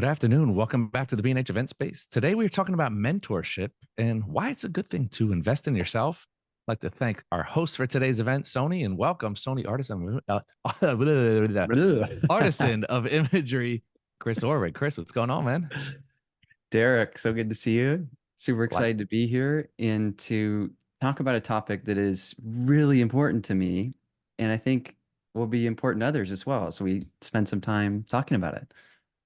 Good afternoon. Welcome back to the B&H Event Space. Today we're talking about mentorship and why it's a good thing to invest in yourself. I'd like to thank our host for today's event, Sony, and welcome Sony Artisan of Imagery, Chris Orwig. Chris, what's going on, man? Derek, so good to see you. Super Like, excited to be here and to talk about a topic that is really important to me, and I think will be important to others as well. So we spend some time talking about it.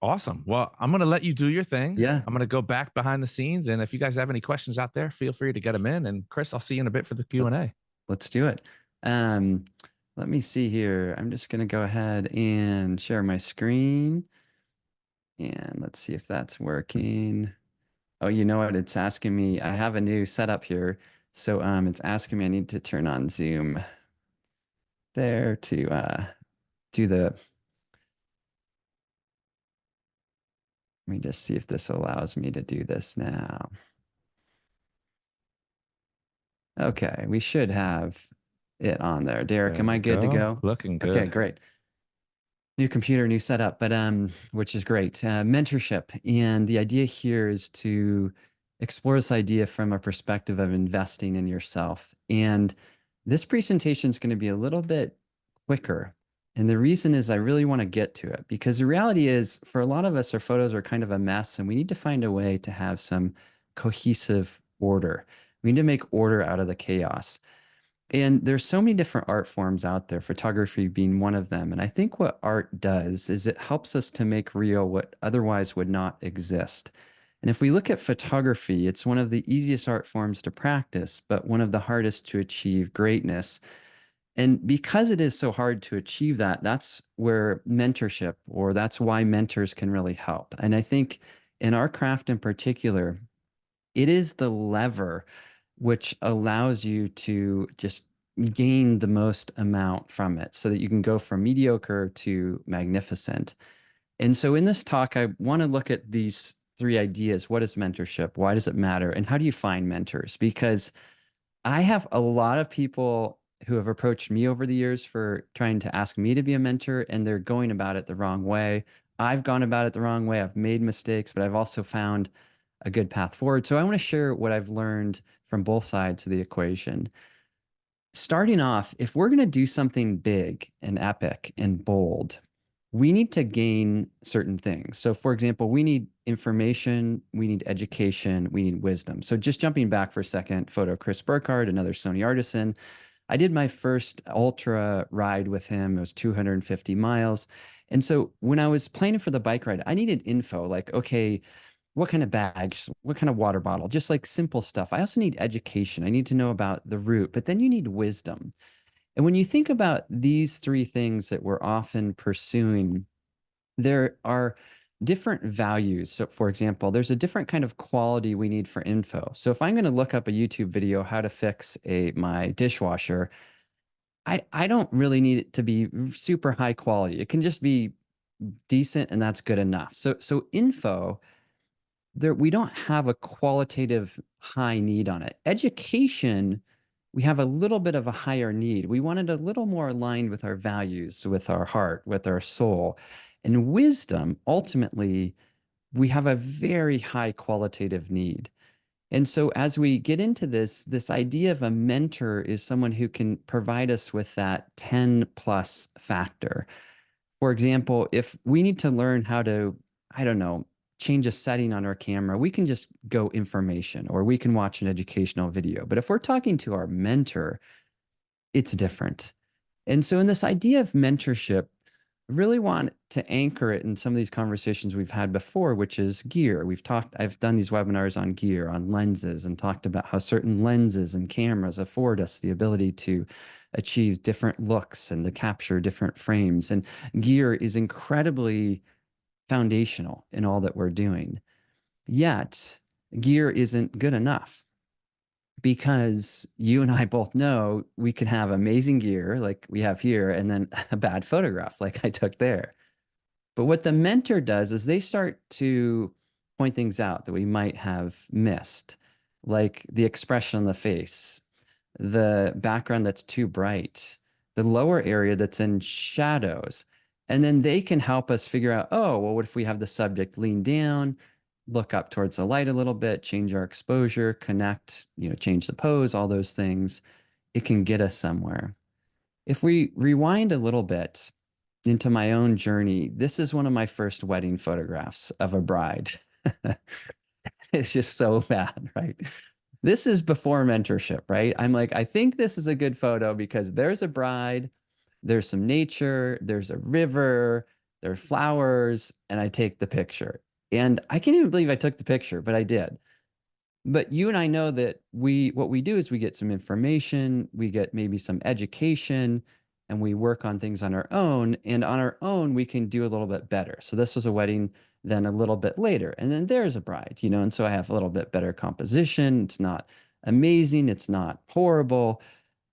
awesome. Well, I'm going to let you do your thing. Yeah, I'm going to go back behind the scenes. And if you guys have any questions out there, feel free to get them in. And Chris, I'll see you in a bit for the let, Q&A. let's do it. Um, Let me see here. I'm just going to go ahead and share my screen, and let's see if that's working. Oh, you know what? It's asking me. I have a new setup here. So it's asking me I need to turn on Zoom there to do the. Let me just see if this allows me to do this now. Okay, we should have it on there. Derek, There am I we good to go. go? Looking Okay, good. great. New computer, new setup, but which is great. Mentorship, and the idea here is to explore this idea from a perspective of investing in yourself. And this presentation is going to be a little bit quicker. And the reason is I really want to get to it because the reality is for a lot of us, our photos are kind of a mess, and we need to find a way to have some cohesive order. We need to make order out of the chaos. And there's so many different art forms out there, photography being one of them. And I think what art does is it helps us to make real what otherwise would not exist. And if we look at photography, it's one of the easiest art forms to practice, but one of the hardest to achieve greatness. And because it is so hard to achieve that, that's where mentorship, or that's why mentors can really help. And I think in our craft in particular, it is the lever which allows you to just gain the most amount from it so that you can go from mediocre to magnificent. And so in this talk, I want to look at these three ideas. What is mentorship? Why does it matter? And how do you find mentors? Because I have a lot of people who have approached me over the years for trying to ask me to be a mentor, and they're going about it the wrong way. I've gone about it the wrong way. I've made mistakes, but I've also found a good path forward. So I want to share what I've learned from both sides of the equation. Starting off, if we're going to do something big and epic and bold, we need to gain certain things. So, for example, we need information, we need education, we need wisdom. So, just jumping back for a second, photo Chris Burkhardt, another Sony Artisan. I did my first ultra ride with him. It was 250 miles. And so, when I was planning for the bike ride, I needed info like, okay, what kind of bags, what kind of water bottle, just like simple stuff. I also need education. I need to know about the route, but then you need wisdom. And when you think about these three things that we're often pursuing, there are different values. So, for example, there's a different kind of quality we need for info. So, if I'm going to look up a YouTube video how to fix my dishwasher, I don't really need it to be super high quality. It can just be decent, and that's good enough. So info there, we don't have a qualitative high need on it. Education, we have a little bit of a higher need. We want it a little more aligned with our values, with our heart, with our soul. And wisdom, ultimately, we have a very high qualitative need. And so as we get into this idea of a mentor is someone who can provide us with that 10 plus factor. For example, if we need to learn how to, I don't know, change a setting on our camera, we can just go information or we can watch an educational video. But if we're talking to our mentor, it's different. And so, in this idea of mentorship, I really want to anchor it in some of these conversations we've had before, which is gear. I've done these webinars on gear, on lenses, and talked about how certain lenses and cameras afford us the ability to achieve different looks and to capture different frames. And gear is incredibly foundational in all that we're doing. Yet, gear isn't good enough because you and I both know we can have amazing gear like we have here and then a bad photograph like I took there. But what the mentor does is they start to point things out that we might have missed, like the expression on the face, the background that's too bright, the lower area that's in shadows. And then they can help us figure out, oh, well, what if we have the subject lean down, look up towards the light a little bit, change our exposure, connect, change the pose, all those things. It can get us somewhere. If we rewind a little bit into my own journey, this is one of my first wedding photographs of a bride. It's just so bad, right? This is before mentorship, right? I'm like, I think this is a good photo because there's a bride, there's some nature, there's a river, there are flowers, and I take the picture. And I can't even believe I took the picture, but I did. But you and I know that what we do is we get some information, we get maybe some education, and we work on things on our own. And on our own, we can do a little bit better. So this was a wedding then a little bit later. And then there's a bride, and so I have a little bit better composition. It's not amazing, it's not horrible.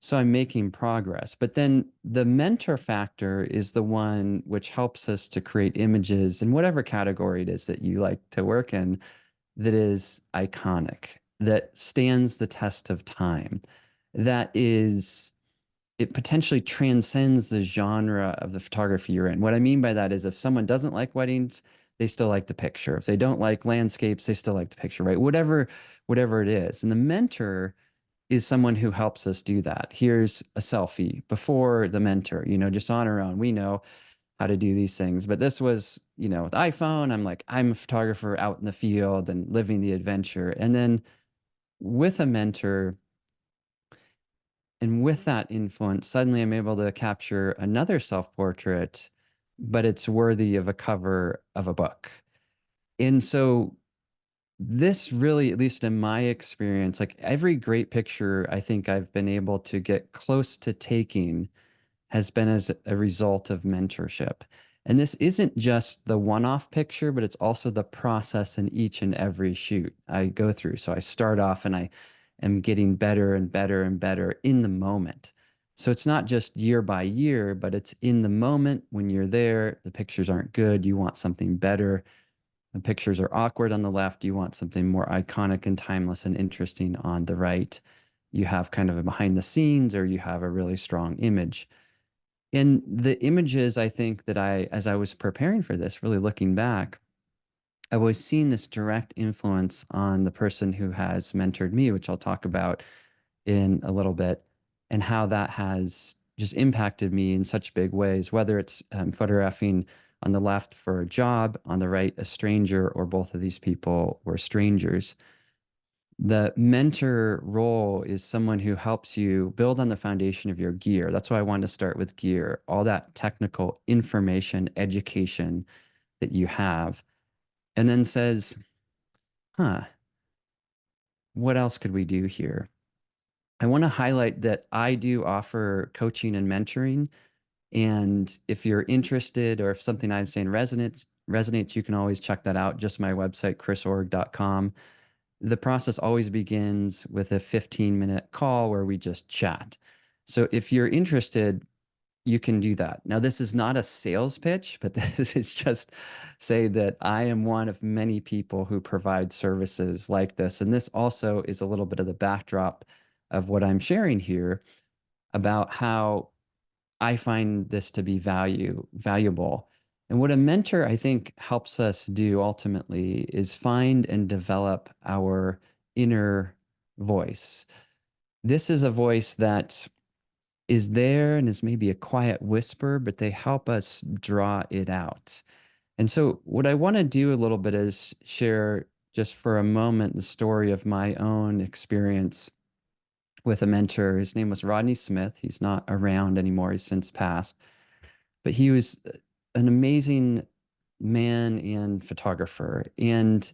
So I'm making progress. But then the mentor factor is the one which helps us to create images in whatever category it is that you like to work in, that is iconic, that stands the test of time, it potentially transcends the genre of the photography you're in. What I mean by that is if someone doesn't like weddings, they still like the picture. If they don't like landscapes, they still like the picture, right? Whatever it is. And the mentor is someone who helps us do that. Here's a selfie before the mentor, just on our own. We know how to do these things. But this was, with iPhone, I'm a photographer out in the field and living the adventure. And then with a mentor and with that influence, suddenly I'm able to capture another self-portrait, but it's worthy of a cover of a book. And so this really, at least in my experience, like every great picture I think I've been able to get close to taking has been as a result of mentorship. And this isn't just the one-off picture, but it's also the process in each and every shoot I go through. So I start off and I am getting better and better and better in the moment. So it's not just year by year, but it's in the moment when you're there. The pictures aren't good. You want something better. The pictures are awkward on the left. You want something more iconic and timeless and interesting on the right. You have kind of a behind the scenes or you have a really strong image. And the images, I think that as I was preparing for this, really looking back, I was seeing this direct influence on the person who has mentored me, which I'll talk about in a little bit, and how that has just impacted me in such big ways, whether it's photographing on the left for a job, on the right, a stranger, or both of these people were strangers. The mentor role is someone who helps you build on the foundation of your gear. That's why I wanted to start with gear, all that technical information, education that you have, and then says, huh, what else could we do here? I want to highlight that I do offer coaching and mentoring. And if you're interested or if something I'm saying resonates, you can always check that out. Just my website, chrisorg.com. The process always begins with a 15-minute call where we just chat. So if you're interested, you can do that. Now, this is not a sales pitch, but this is just say that I am one of many people who provide services like this. And this also is a little bit of the backdrop of what I'm sharing here about how I find this to be valuable. And what a mentor, I think, helps us do ultimately is find and develop our inner voice. This is a voice that is there and is maybe a quiet whisper, but they help us draw it out. And so, what I want to do a little bit is share just for a moment the story of my own experience with a mentor. His name was Rodney Smith. He's not around anymore, he's since passed. But he was an amazing man and photographer. And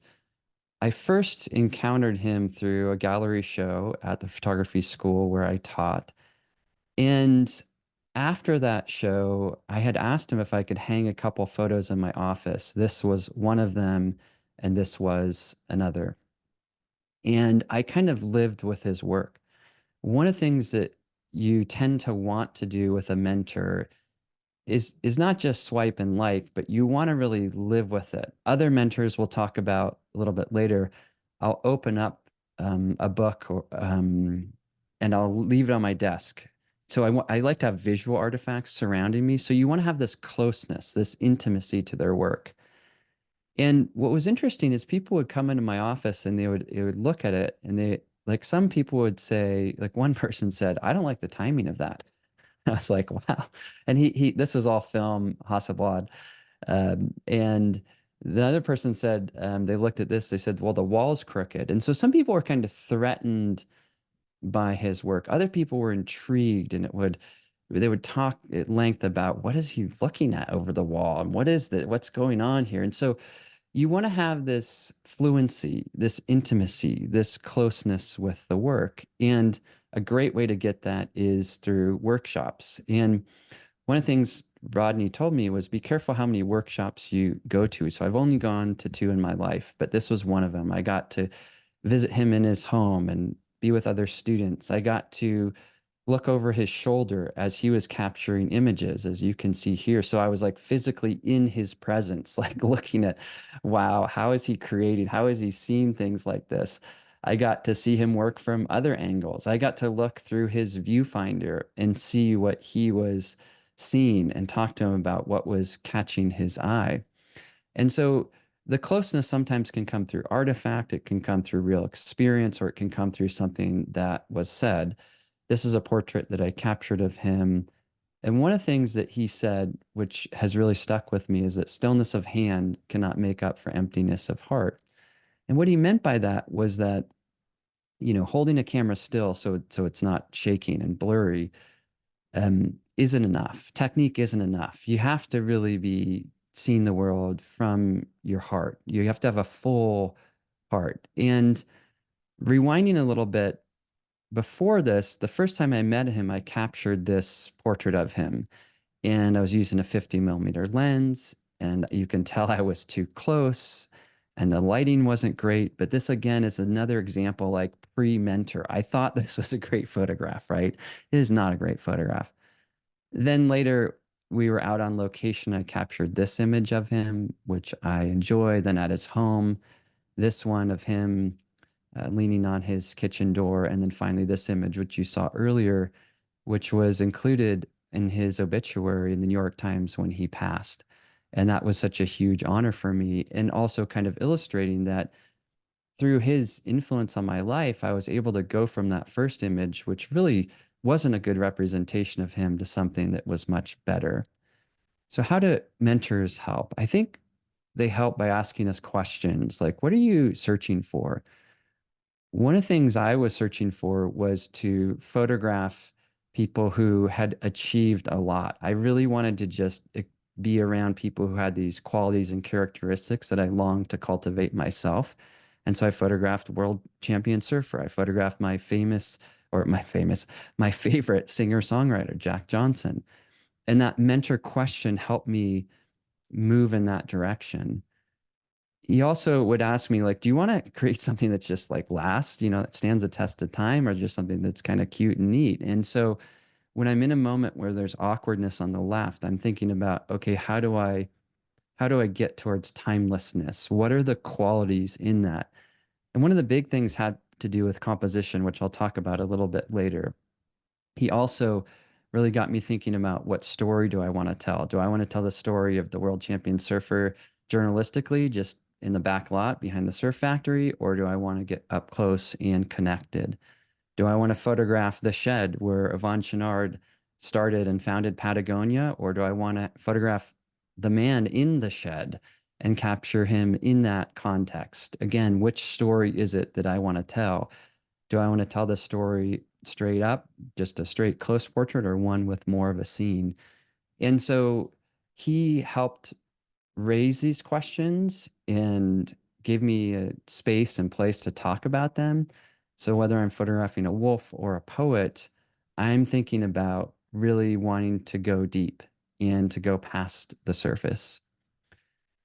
I first encountered him through a gallery show at the photography school where I taught. And after that show, I had asked him if I could hang a couple photos in my office. This was one of them, and this was another. And I kind of lived with his work. One of the things that you tend to want to do with a mentor is not just swipe and like, but you want to really live with it. Other mentors we'll talk about a little bit later. I'll open up a book and I'll leave it on my desk So I like to have visual artifacts surrounding me. So you want to have this closeness, this intimacy to their work. And what was interesting is people would come into my office and they would look at it and they like some people would say, like one person said, I don't like the timing of that. I was like, wow. And he this was all film, Hasselblad. And the other person said, they looked at this, they said, well, the wall's crooked. And so some people were kind of threatened by his work. Other people were intrigued and they would talk at length about what is he looking at over the wall and what's going on here. And so you want to have this fluency, this intimacy, this closeness with the work. And a great way to get that is through workshops. And one of the things Rodney told me was be careful how many workshops you go to. So I've only gone to two in my life, but this was one of them. I got to visit him in his home and be with other students. I got to look over his shoulder as he was capturing images, as you can see here. So I was like physically in his presence, like looking at, wow, how is he creating? How is he seeing things like this? I got to see him work from other angles. I got to look through his viewfinder and see what he was seeing and talk to him about what was catching his eye. And so the closeness sometimes can come through artifact, it can come through real experience, or it can come through something that was said. This is a portrait that I captured of him. And one of the things that he said, which has really stuck with me, is that stillness of hand cannot make up for emptiness of heart. And what he meant by that was that, holding a camera still so it's not shaking and blurry isn't enough. Technique isn't enough. You have to really be seeing the world from your heart. You have to have a full heart. And rewinding a little bit, before this, the first time I met him, I captured this portrait of him. And I was using a 50 millimeter lens. And you can tell I was too close and the lighting wasn't great. But this, again, is another example like pre-mentor. I thought this was a great photograph, right? It is not a great photograph. Then later, we were out on location. I captured this image of him, which I enjoy. Then at his home, this one of him leaning on his kitchen door. And then finally, this image, which you saw earlier, which was included in his obituary in the New York Times when he passed. And that was such a huge honor for me. And also kind of illustrating that through his influence on my life, I was able to go from that first image, which really wasn't a good representation of him, to something that was much better. So, how do mentors help? I think they help by asking us questions like, what are you searching for? One of the things I was searching for was to photograph people who had achieved a lot. I really wanted to just be around people who had these qualities and characteristics that I longed to cultivate myself. And so I photographed world champion surfer. I photographed my favorite singer-songwriter, Jack Johnson. And that mentor question helped me move in that direction. He also would ask me, like, do you want to create something that's just like lasts, that stands the test of time, or just something that's kind of cute and neat? And so when I'm in a moment where there's awkwardness on the left, I'm thinking about, okay, how do I get towards timelessness? What are the qualities in that? And one of the big things had to do with composition, which I'll talk about a little bit later. He also really got me thinking about, what story do I want to tell? Do I want to tell the story of the world champion surfer journalistically, just in the back lot behind the surf factory, or do I want to get up close and connected? Do I want to photograph the shed where Yvon Chouinard started and founded Patagonia, or do I want to photograph the man in the shed and capture him in that context? Again, which story is it that I want to tell? Do I want to tell the story straight up, just a straight close portrait, or one with more of a scene? And so he helped raise these questions and gave me a space and place to talk about them. So whether I'm photographing a wolf or a poet, I'm thinking about really wanting to go deep and to go past the surface.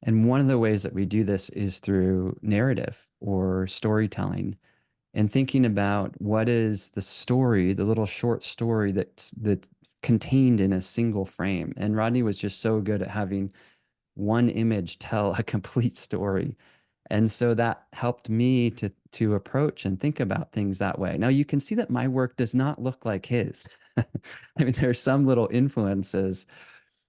And one of the ways that we do this is through narrative or storytelling, and thinking about what is the story, the little short story that's contained in a single frame. And Rodney was just so good at having one image tell a complete story. And so that helped me to approach and think about things that way. Now you can see that my work does not look like his. I mean, there are some little influences,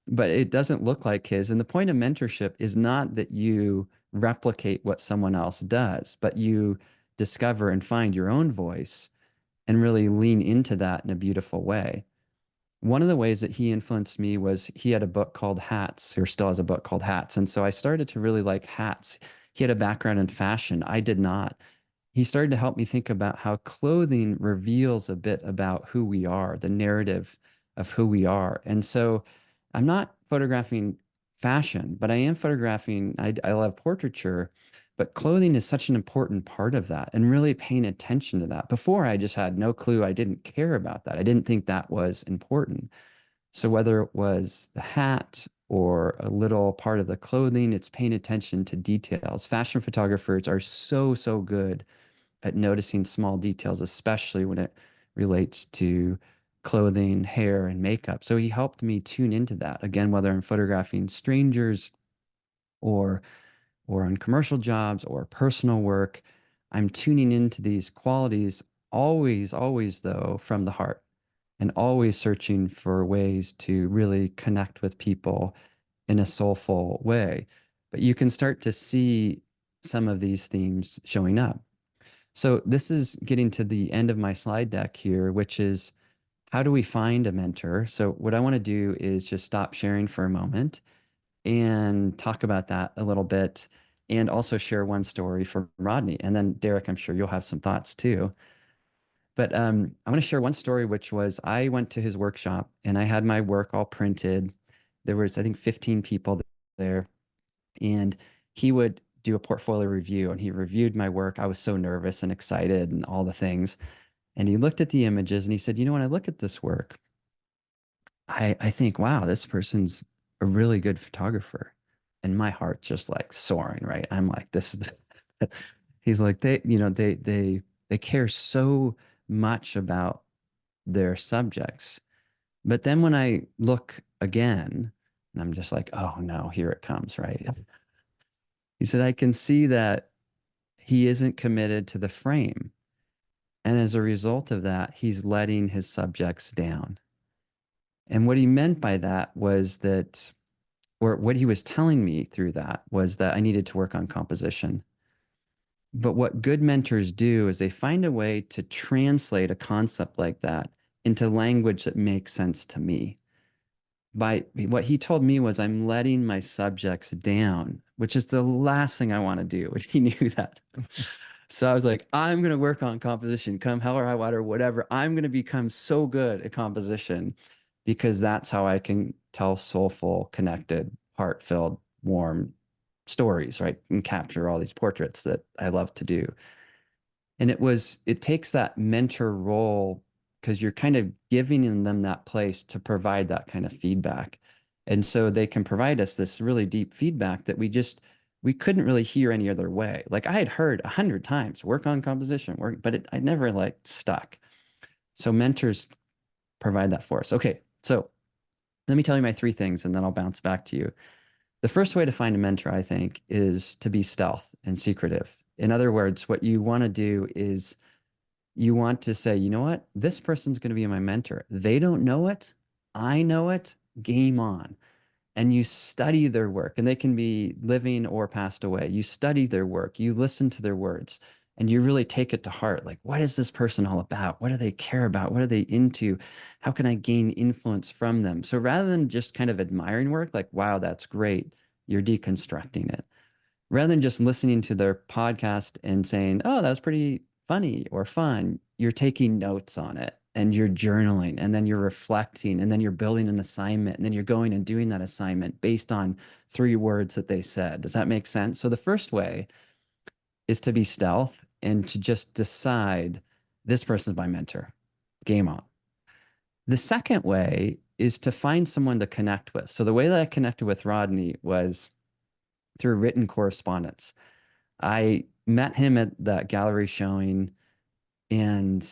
but it doesn't look like his. And the point of mentorship is not that you replicate what someone else does, but you discover and find your own voice and really lean into that in a beautiful way. One of the ways that he influenced me was he had a book called Hats, or still has a book called Hats. And so I started to really like hats. He had a background in fashion. I did not. He started to help me think about how clothing reveals a bit about who we are, the narrative of who we are. And so I'm not photographing fashion, but I am photographing, I love portraiture, but clothing is such an important part of that and really paying attention to that. Before, I just had no clue. I didn't care about that. I didn't think that was important. So whether it was the hat or a little part of the clothing, it's paying attention to details. Fashion photographers are so, so good at noticing small details, especially when it relates to clothing, hair, and makeup. So he helped me tune into that. Again, whether I'm photographing strangers or on commercial jobs or personal work, I'm tuning into these qualities always, always though, from the heart and always searching for ways to really connect with people in a soulful way. But you can start to see some of these themes showing up. So this is getting to the end of my slide deck here, which is how do we find a mentor? So what I want to do is just stop sharing for a moment and talk about that a little bit and also share one story from Rodney. And then Derek, I'm sure you'll have some thoughts too. But I'm going to share one story, which was I went to his workshop and I had my work all printed. There was, I think, 15 people there, and he would do a portfolio review and he reviewed my work. I was so nervous and excited and all the things. And he looked at the images and he said, you know, when I look at this work, I think, wow, this person's a really good photographer. And my heart just like soaring, right? I'm like, this is the, he's like, they care so much about their subjects. But then when I look again, and I'm just like, oh no, here it comes, right? He said, I can see that he isn't committed to the frame. And as a result of that, he's letting his subjects down. And what he meant by that was that, or what he was telling me through that was that I needed to work on composition. But what good mentors do is they find a way to translate a concept like that into language that makes sense to me. By what he told me was, I'm letting my subjects down, which is the last thing I want to do. And he knew that. So I was like, I'm going to work on composition, come hell or high water, whatever. I'm going to become so good at composition because that's how I can tell soulful, connected, heart-filled, warm stories, right? And capture all these portraits that I love to do. And it takes that mentor role because you're kind of giving them that place to provide that kind of feedback. And so they can provide us this really deep feedback that we couldn't really hear any other way. Like I had heard 100 times, work on composition, work, but I never like stuck. So mentors provide that for us. Okay, so let me tell you my three things and then I'll bounce back to you. The first way to find a mentor, I think, is to be stealth and secretive. In other words, what you want to do is you want to say, you know what? This person's going to be my mentor. They don't know it. I know it. Game on. And you study their work, and they can be living or passed away. You study their work, you listen to their words, and you really take it to heart. Like, what is this person all about? What do they care about? What are they into? How can I gain influence from them? So rather than just kind of admiring work, like, wow, that's great, you're deconstructing it. Rather than just listening to their podcast and saying, oh, that was pretty funny or fun, you're taking notes on it and you're journaling and then you're reflecting and then you're building an assignment and then you're going and doing that assignment based on 3 words that they said. Does that make sense? So the first way is to be stealth and to just decide this person's my mentor. Game on. The second way is to find someone to connect with. So the way that I connected with Rodney was through written correspondence. I met him at that gallery showing, and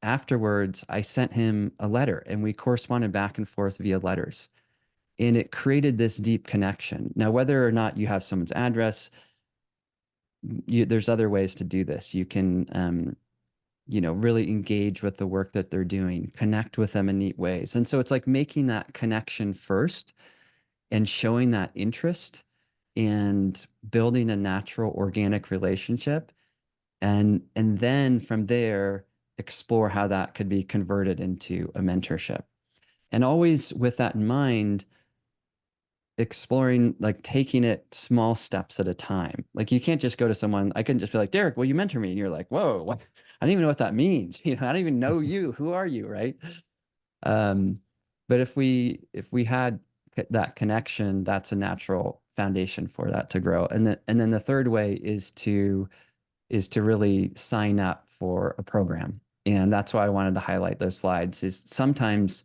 afterwards, I sent him a letter and we corresponded back and forth via letters. And it created this deep connection. Now, whether or not you have someone's address, there's other ways to do this. You can, really engage with the work that they're doing, connect with them in neat ways. And so it's like making that connection first and showing that interest and building a natural organic relationship. And then from there, explore how that could be converted into a mentorship. And always with that in mind, exploring, like taking it small steps at a time. Like you can't just go to someone, I couldn't just be like, Derek, will you mentor me? And you're like, whoa, what? I don't even know what that means. I don't even know you. Who are you? Right. Um, but if we had that connection, that's a natural foundation for that to grow. And then the third way is to really sign up for a program. And that's why I wanted to highlight those slides is sometimes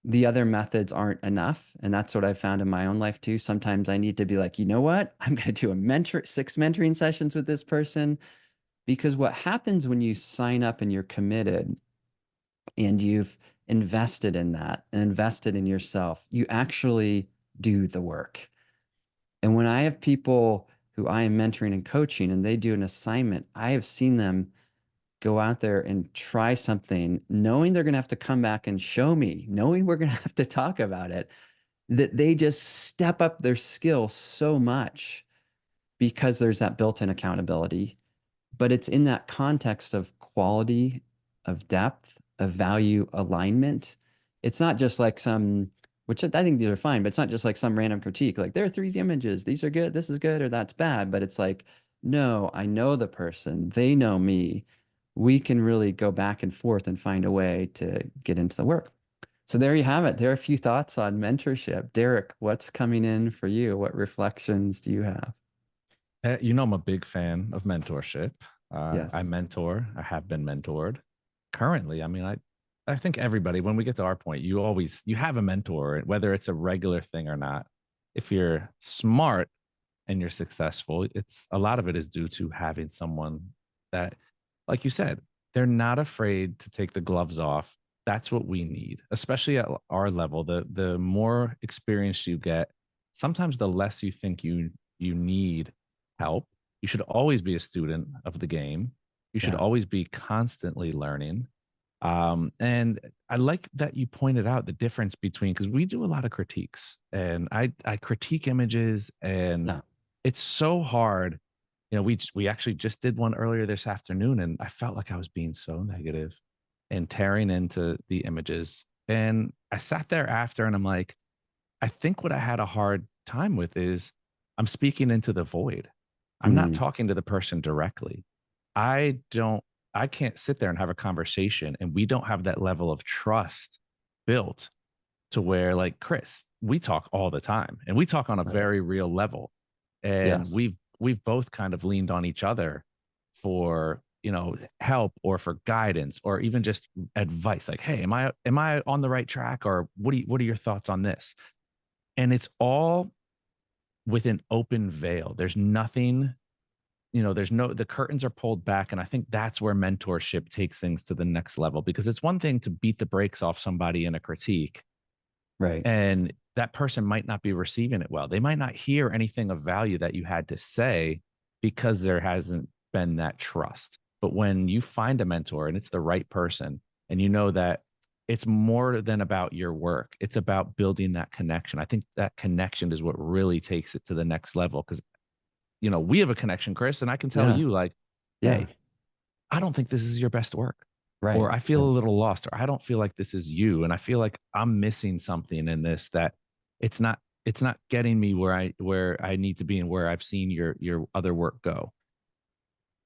the other methods aren't enough. And that's what I've found in my own life too. Sometimes I need to be like, you know what? I'm going to do 6 mentoring sessions with this person. Because what happens when you sign up and you're committed and you've invested in that and invested in yourself, you actually do the work. And when I have people who I am mentoring and coaching and they do an assignment, I have seen them go out there and try something, knowing they're going to have to come back and show me, knowing we're going to have to talk about it, that they just step up their skill so much because there's that built-in accountability. But it's in that context of quality, of depth, of value alignment. It's not just like some, which I think these are fine, but it's not just like some random critique. Like there are 3 images, these are good, this is good, or that's bad. But it's like, no, I know the person, they know me. We can really go back and forth and find a way to get into the work. So there you have it. There are a few thoughts on mentorship. Derek, what's coming in for you? What reflections do you have? I'm a big fan of mentorship. I Yes. mentor. I have been mentored. Currently, I mean, I think everybody, when we get to our point, you have a mentor, whether it's a regular thing or not. If you're smart and you're successful, it's a lot of it is due to having someone that, like you said, they're not afraid to take the gloves off. That's what we need, especially at our level. The more experience you get, sometimes the less you think you need help. You should always be a student of the game. You should Yeah. always be constantly learning. And I like that you pointed out the difference between, because we do a lot of critiques and I critique images, and Yeah. it's so hard. We actually just did one earlier this afternoon, and I felt like I was being so negative and tearing into the images. And I sat there after and I'm like, I think what I had a hard time with is I'm speaking into the void. I'm not Mm, talking to the person directly. I don't, I can't sit there and have a conversation and we don't have that level of trust built to where, like Chris, we talk all the time and we talk on a right. very real level. And Yes. we've both kind of leaned on each other for, help or for guidance or even just advice. Like, hey, am I on the right track? Or what are your thoughts on this? And it's all with an open veil. There's nothing, the curtains are pulled back. And I think that's where mentorship takes things to the next level, because it's one thing to beat the brakes off somebody in a critique, Right. and that person might not be receiving it well. They might not hear anything of value that you had to say because there hasn't been that trust. But when you find a mentor and it's the right person, and you know that it's more than about your work, it's about building that connection. I think that connection is what really takes it to the next level. Because, we have a connection, Chris, and I can tell Yeah. you, like, Yeah. hey, I don't think this is your best work. Right. Or I feel a Right. little lost, or I don't feel like this is you. And I feel like I'm missing something in this, that it's not getting me where I need to be and where I've seen your other work go.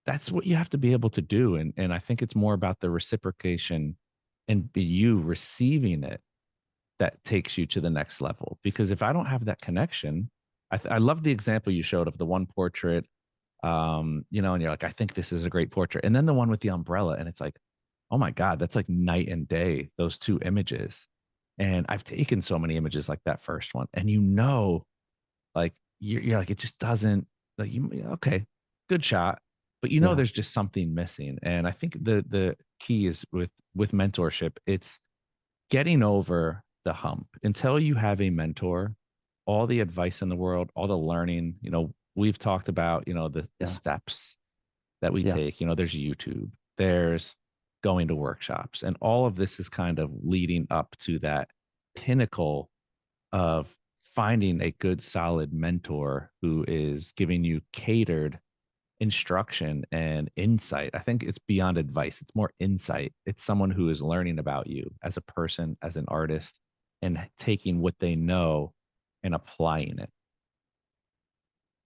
That's what you have to be able to do. And I think it's more about the reciprocation and be you receiving it that takes you to the next level. Because if I don't have that connection, I love the example you showed of the one portrait, and you're like, I think this is a great portrait. And then the one with the umbrella, and it's like, oh my God, that's like night and day, those two images. And I've taken so many images like that first one. And like you're like, it just doesn't, like, okay, good shot. But Yeah. there's just something missing. And I think the key is with mentorship, it's getting over the hump. Until you have a mentor, all the advice in the world, all the learning, we've talked about, you know, the Yeah. steps that we take. Yes. You know, there's YouTube, there's going to workshops, and all of this is kind of leading up to that pinnacle of finding a good, solid mentor who is giving you catered instruction and insight. I think it's beyond advice, it's more insight. It's someone who is learning about you as a person, as an artist, and taking what they know and applying it.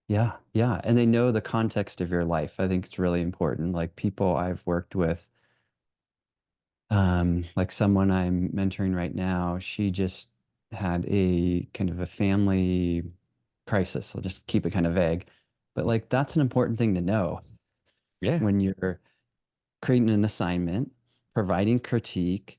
Yeah. Yeah. And they know the context of your life. I think it's really important. Like people I've worked with, like someone I'm mentoring right now, she just had a kind of a family crisis. I'll just keep it kind of vague. But like that's an important thing to know Yeah, when you're creating an assignment, providing critique,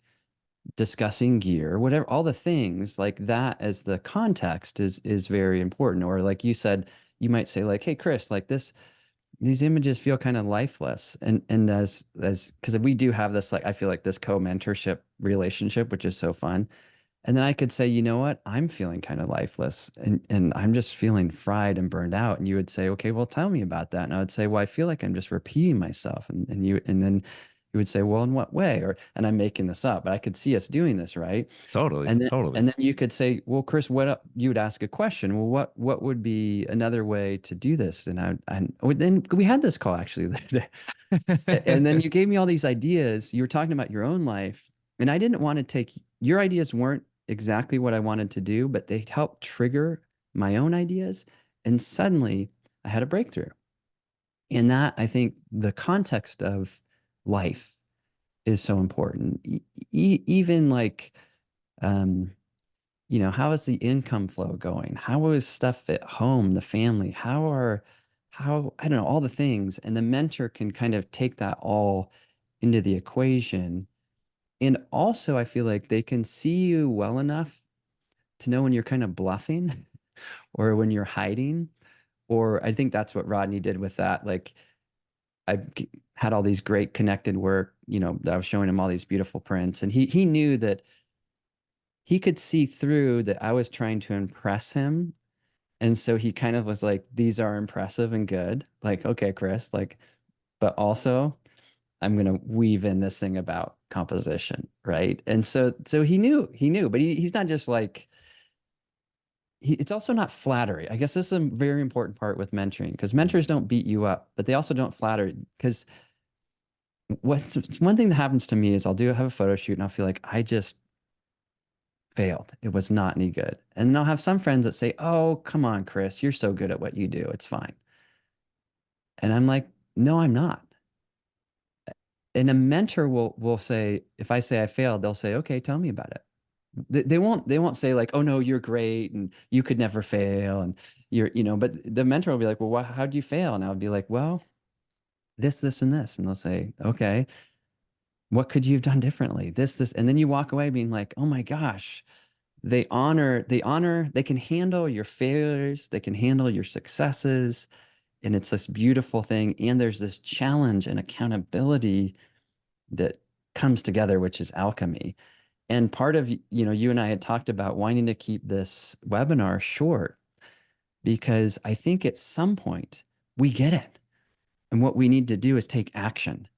discussing gear, whatever, all the things like that as the context is very important. Or like you said, you might say like, hey, Chris, like this, these images feel kind of lifeless. And as because we do have this, like, I feel like this co-mentorship relationship, which is so fun. And then I could say, you know what? I'm feeling kind of lifeless and I'm just feeling fried and burned out. And you would say, okay, well, tell me about that. And I would say, well, I feel like I'm just repeating myself. And then you would say, well, in what way? Or, and I'm making this up, but I could see us doing this, right? totally, totally. And then you could say, well, Chris, you would ask a question. Well, what would be another way to do this? Then we had this call actually the other day. And then you gave me all these ideas. You were talking about your own life, and I didn't want to take your ideas weren't exactly what I wanted to do, but they helped trigger my own ideas. And suddenly I had a breakthrough. And that I think the context of life is so important. Even like, um, how is the income flow going? How is stuff at home, the family? I don't know, all the things. And the mentor can kind of take that all into the equation. And also, I feel like they can see you well enough to know when you're kind of bluffing or when you're hiding. Or I think that's what Rodney did with that. Like, I had all these great connected work, I was showing him all these beautiful prints, and he knew that he could see through that I was trying to impress him. And so he kind of was like, these are impressive and good. Like, okay, Chris, like, but also I'm going to weave in this thing about composition. Right. And so he knew, but he's not just like, it's also not flattery. I guess this is a very important part with mentoring because mentors don't beat you up, but they also don't flatter because what's one thing that happens to me is have a photo shoot and I'll feel like I just failed. It was not any good. And then I'll have some friends that say, oh, come on, Chris, you're so good at what you do. It's fine. And I'm like, no, I'm not. And a mentor will say, if I say I failed, they'll say, okay, tell me about it. They won't say like, oh no, you're great and you could never fail. And but the mentor will be like, well, how'd you fail? And I would be like, well, this, and this. And they'll say, okay, what could you have done differently? This. And then you walk away being like, oh my gosh, they can handle your failures, they can handle your successes, and it's this beautiful thing. And there's this challenge and accountability that comes together, which is alchemy. And part of, you and I had talked about wanting to keep this webinar short because I think at some point we get it. And what we need to do is take action.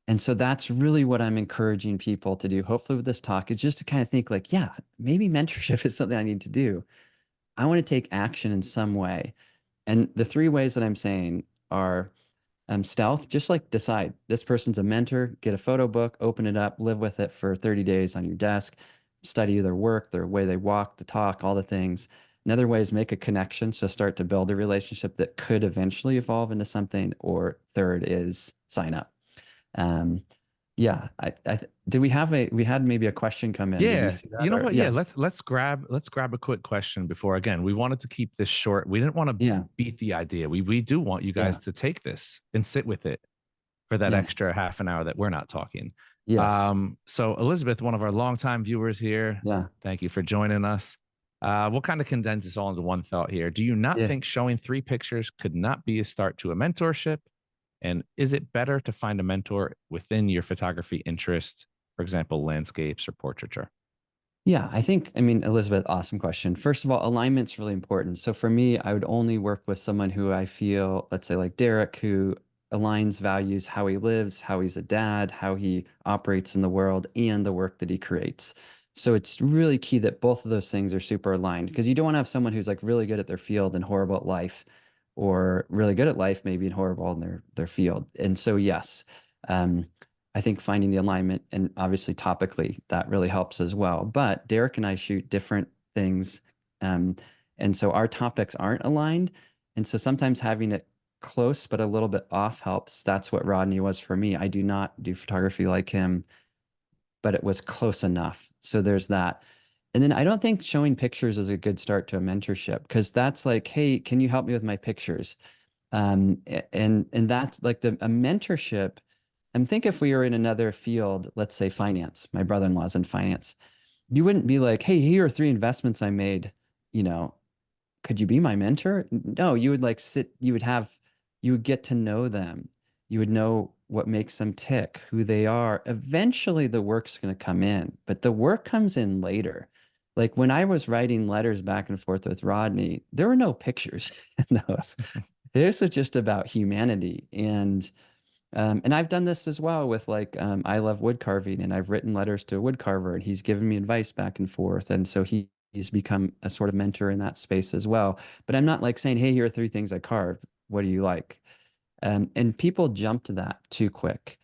And so that's really what I'm encouraging people to do. Hopefully, with this talk, is just to kind of think like, yeah, maybe mentorship is something I need to do. I want to take action in some way. And the three ways that I'm saying are stealth, just like decide this person's a mentor, get a photo book, open it up, live with it for 30 days on your desk, study their work, their way they walk, the talk, all the things. Another way is make a connection. So start to build a relationship that could eventually evolve into something. Or third is sign up. Um, yeah, we had maybe a question come in. Did you Yeah, see that? you know Or what? Yeah, yeah, let's grab a quick question before, again, we wanted to keep this short. We didn't want to yeah, beat the idea. We do want you guys yeah, to take this and sit with it for that yeah, extra half an hour that we're not talking. yes, So Elizabeth, one of our longtime viewers here, yeah, thank you for joining us. We'll kind of condense this all into one thought here. Do you not yeah. think showing 3 pictures could not be a start to a mentorship? And is it better to find a mentor within your photography interest, for example, landscapes or portraiture? Yeah, I mean, Elizabeth, awesome question. First of all, alignment's really important. So for me, I would only work with someone who I feel, let's say like Derek, who aligns values, how he lives, how he's a dad, how he operates in the world, and the work that he creates. So it's really key that both of those things are super aligned because you don't want to have someone who's like really good at their field and horrible at life, or really good at life, maybe and horrible in their field. And so yes, um, I think finding the alignment and obviously topically that really helps as well. But Derek and I shoot different things. Um, and so our topics aren't aligned. And so sometimes having it close but a little bit off helps. That's what Rodney was for me. I do not do photography like him, but it was close enough. So there's that. And then I don't think showing pictures is a good start to a mentorship because that's like, hey, can you help me with my pictures? And that's like a mentorship. And think if we were in another field, let's say finance, my brother-in-law's in finance, you wouldn't be like, hey, here are three investments I made, you know, could you be my mentor? No, you would like sit, you would get to know them. You would know what makes them tick, who they are. Eventually the work's going to come in, but the work comes in later. Like when I was writing letters back and forth with Rodney, there were no pictures in those. This was just about humanity. And I've done this as well with like I love wood carving, and I've written letters to a wood carver, and he's given me advice back and forth, and so he's become a sort of mentor in that space as well. But I'm not like saying, "Hey, here are three things I carved. What do you like?" And people jump to that too quick.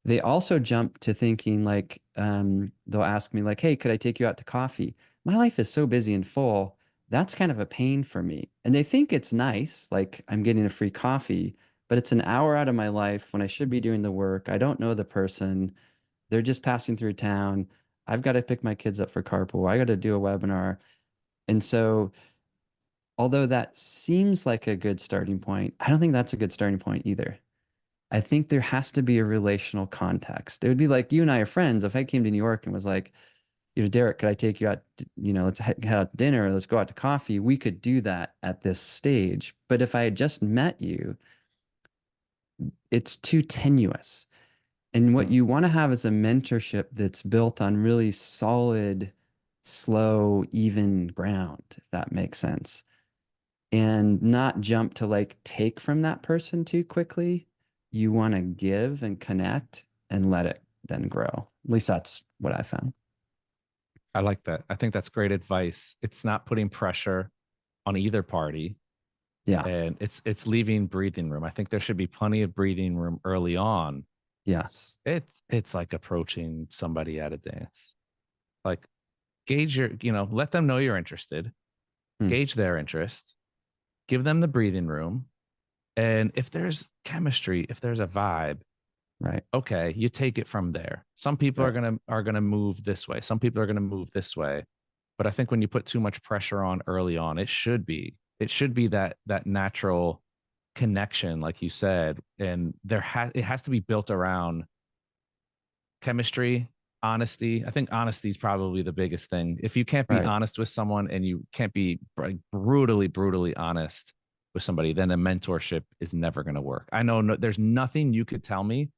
They also jump to thinking like they'll ask me like, "Hey, could I take you out to coffee?" My life is so busy and full. That's kind of a pain for me. And they think it's nice, like I'm getting a free coffee, but it's an hour out of my life when I should be doing the work. I don't know the person. They're just passing through town. I've got to pick my kids up for carpool. I got to do a webinar. And so, although that seems like a good starting point, I don't think that's a good starting point either. I think there has to be a relational context. It would be like you and I are friends. If I came to New York and was like, Derek, could I take you out? Let's head out to dinner. Let's go out to coffee. We could do that at this stage. But if I had just met you, it's too tenuous. And what Mm. you want to have is a mentorship that's built on really solid, slow, even ground, if that makes sense. And not jump to like take from that person too quickly. You want to give and connect and let it then grow. At least that's what I found. I like that. I think that's great advice. It's not putting pressure on either party, Yeah. and it's leaving breathing room. I think there should be plenty of breathing room early on. Yes. It's like approaching somebody at a dance. Like gauge your, let them know you're interested, Hmm. gauge their interest, give them the breathing room. And if there's chemistry, if there's a vibe, Right. okay, you take it from there. Some people Right. are gonna move this way. Some people are gonna move this way. But I think when you put too much pressure on early on, it should be that natural connection, like you said, and it has to be built around chemistry, honesty. I think honesty is probably the biggest thing. If you can't be Right. honest with someone and you can't be like brutally honest with somebody, then a mentorship is never going to work. I know there's nothing you could tell me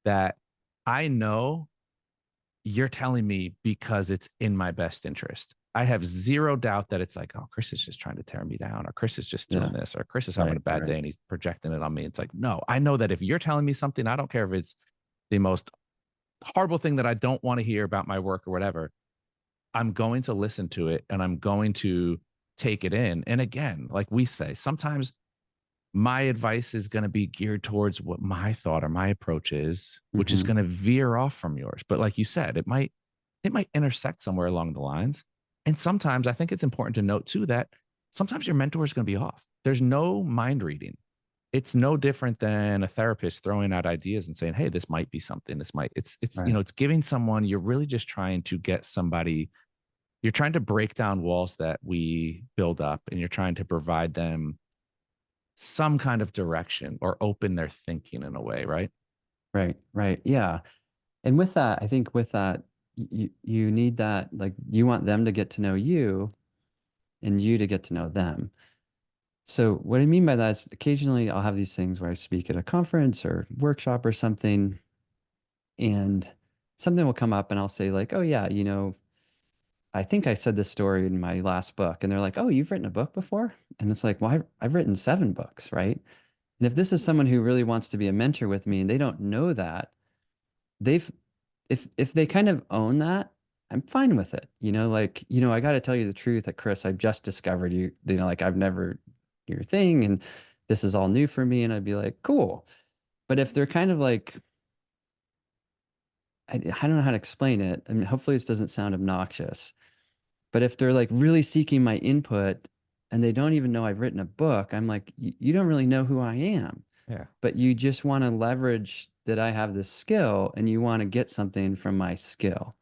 that I know you're telling me because it's in my best interest. I have zero doubt that it's like, oh, Chris is just trying to tear me down, or Chris is just doing Yeah. this, or Chris is having Right. a bad Right. day and he's projecting it on me. It's like, no, I know that if you're telling me something, I don't care if it's the most horrible thing that I don't want to hear about my work or whatever. I'm going to listen to it and I'm going to take it in. And again, like we say, sometimes my advice is going to be geared towards what my thought or my approach is, which is Hmm. going to veer off from yours. But like you said, it might intersect somewhere along the lines. And sometimes I think it's important to note too that sometimes your mentor is going to be off. There's no mind reading. It's no different than a therapist throwing out ideas and saying, "Hey, this might be something. This might." It's Right. it's giving someone. You're really just trying to get somebody. You're trying to break down walls that we build up, and you're trying to provide them some kind of direction or open their thinking in a way, right? Right. Right. Yeah. And with that, I think with that, you need that, like you want them to get to know you and you to get to know them. So what I mean by that is occasionally I'll have these things where I speak at a conference or workshop or something, and something will come up and I'll say like, oh yeah, I think I said this story in my last book, and they're like, "Oh, you've written a book before?" And it's like, "Well, I've written 7 books, right?" And if this is someone who really wants to be a mentor with me and they don't know that, they've if they kind of own that, I'm fine with it. Like, I got to tell you the truth that Chris, I've just discovered you, like I've never your thing and this is all new for me. And I'd be like, cool. But if they're kind of like, I don't know how to explain it. I mean, hopefully this doesn't sound obnoxious, but if they're like really seeking my input and they don't even know I've written a book, I'm like, you don't really know who I am, Yeah. but you just want to leverage that I have this skill and you want to get something from my skill.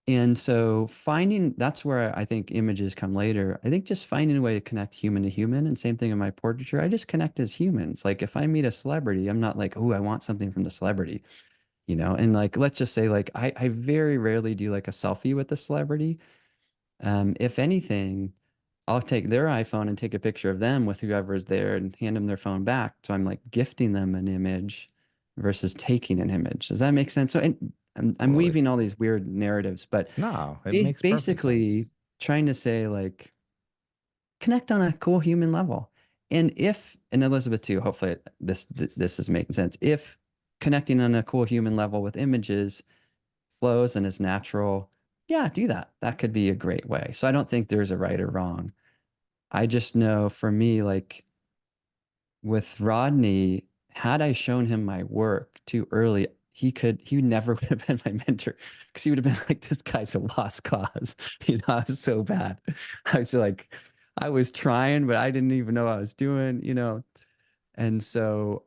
And so finding that's where I think images come later. I think just finding a way to connect human to human, and same thing in my portraiture. I just connect as humans. Like if I meet a celebrity, I'm not like, oh, I want something from the celebrity, And like let's just say like I very rarely do like a selfie with a celebrity. If anything, I'll take their iPhone and take a picture of them with whoever's there and hand them their phone back. So I'm like gifting them an image versus taking an image. Does that make sense? So and I'm Totally. weaving all these weird narratives, but No, it makes perfect sense. basically trying to say like connect on a cool human level. And if, and Elizabeth too, hopefully this is making sense. If connecting on a cool human level with images flows and is natural, yeah, do that. That could be a great way. So I don't think there's a right or wrong. I just know for me, like with Rodney, had I shown him my work too early, he never would have been my mentor because he would have been like, this guy's a lost cause. I was so bad. I was like, I was trying, but I didn't even know what I was doing. And so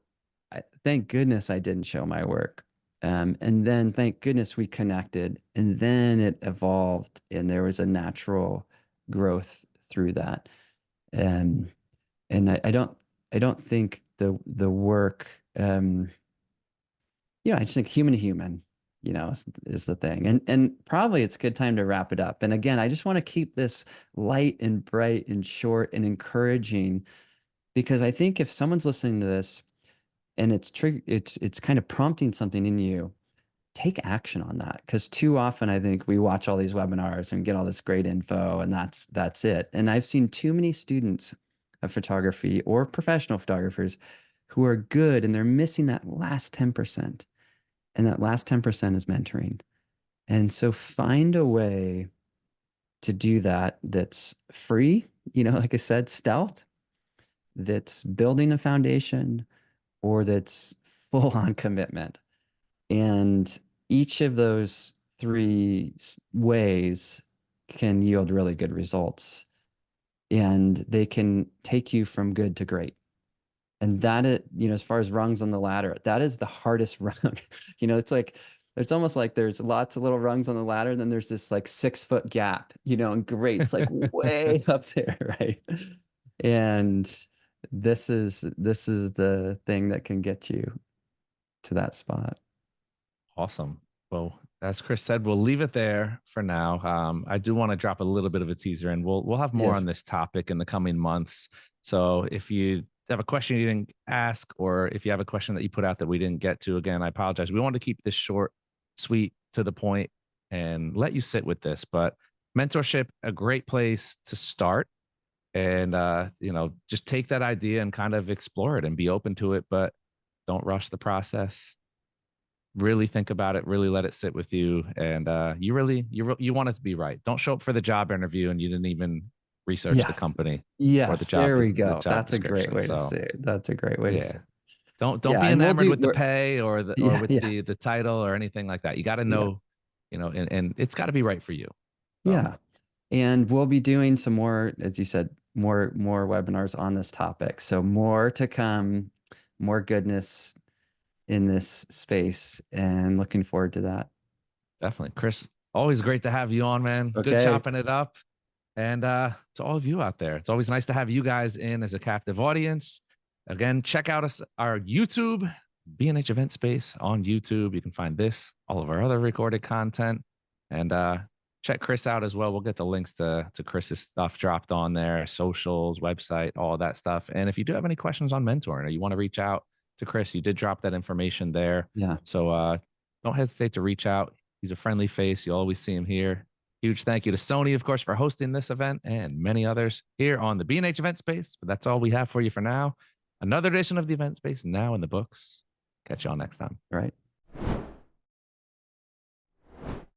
thank goodness I didn't show my work. And then thank goodness we connected. And then it evolved and there was a natural growth through that. Um, and I don't think the work I just think human to human, is the thing. And probably it's a good time to wrap it up. And again, I just want to keep this light and bright and short and encouraging because I think if someone's listening to this and it's kind of prompting something in you, take action on that. Because too often I think we watch all these webinars and get all this great info and that's it. And I've seen too many students of photography or professional photographers who are good and they're missing that last 10%. And that last 10% is mentoring. And so find a way to do that that's free, like I said, stealth, that's building a foundation, or that's full on commitment. And each of those three ways can yield really good results. And they can take you from good to great. And that is, as far as rungs on the ladder, that is the hardest rung. It's like it's almost like there's lots of little rungs on the ladder, then there's this like 6 foot gap, and great. It's like way up there, right? And this is the thing that can get you to that spot. Awesome. Well, as Chris said, we'll leave it there for now. I do want to drop a little bit of a teaser, and we'll have more Yes. on this topic in the coming months. So if you have a question you didn't ask, or if you have a question that you put out that we didn't get to, again, I apologize. We want to keep this short, sweet, to the point, and let you sit with this. But mentorship, a great place to start, and just take that idea and kind of explore it and be open to it, but don't rush the process. Really think about it, really let it sit with you, and you want it to be right. Don't show up for the job interview and you didn't even research the Yes. company or Yes. There we the go. job That's a great description. way to So say it. That's a great way to say yeah, it. don't Yeah. be And we'll enamored do, with the pay or yeah. with Yeah. the title or anything like that. You got to Yeah. know, and it's got to be right for you. So Yeah. And we'll be doing some more, as you said, more webinars on this topic. So more to come, more goodness in this space, and looking forward to that. definitely, Chris, always great to have you on, man. Good Okay. chopping it up. And to all of you out there, it's always nice to have you guys in as a captive audience. Again, check out our YouTube, B&H Event Space on YouTube. You can find this, all of our other recorded content, and check Chris out as well. We'll get the links to Chris's stuff dropped on there, socials, website, all of that stuff. And if you do have any questions on mentoring or you want to reach out to Chris, you did drop that information there. Yeah. So don't hesitate to reach out. He's a friendly face. You always see him here. Huge thank you to Sony, of course, for hosting this event and many others here on the B&H Event Space. But that's all we have for you for now. Another edition of the Event Space now in the books. Catch y'all next time. Right.